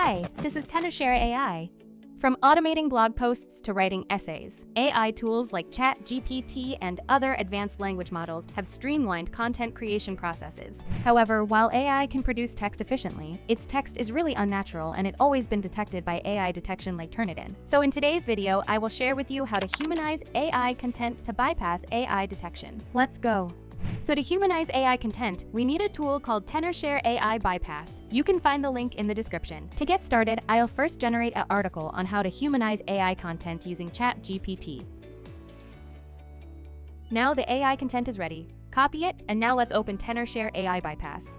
Hi, this is Tenorshare AI. From automating blog posts to writing essays, AI tools like ChatGPT and other advanced language models have streamlined content creation processes. However, while AI can produce text efficiently, its text is really unnatural and it's always been detected by AI detection like Turnitin. So in today's video, I will share with you how to humanize AI content to bypass AI detection. Let's go. So to humanize AI content, we need a tool called Tenorshare AI Bypass. You can find the link in the description. To get started, I'll first generate an article on how to humanize AI content using ChatGPT. Now the AI content is ready. Copy it, and now let's open Tenorshare AI Bypass.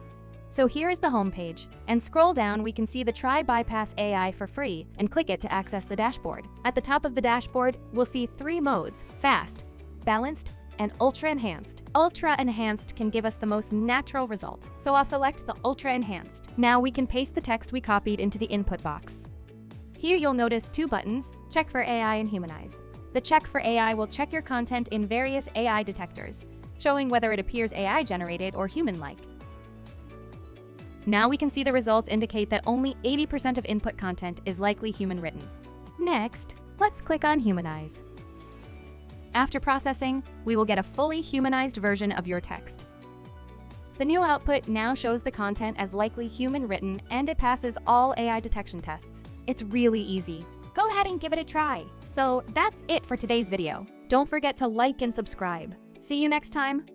So here is the home page, and scroll down we can see the Try Bypass AI for free, and click it to access the dashboard. At the top of the dashboard, we'll see three modes: fast, balanced, and Ultra Enhanced. Ultra Enhanced can give us the most natural result, so I'll select the Ultra Enhanced. Now we can paste the text we copied into the input box. Here you'll notice two buttons, Check for AI and Humanize. The Check for AI will check your content in various AI detectors, showing whether it appears AI-generated or human-like. Now we can see the results indicate that only 80% of input content is likely human-written. Next, let's click on Humanize. After processing, we will get a fully humanized version of your text. The new output now shows the content as likely human-written, and it passes all AI detection tests. It's really easy. Go ahead and give it a try. So that's it for today's video. Don't forget to like and subscribe. See you next time.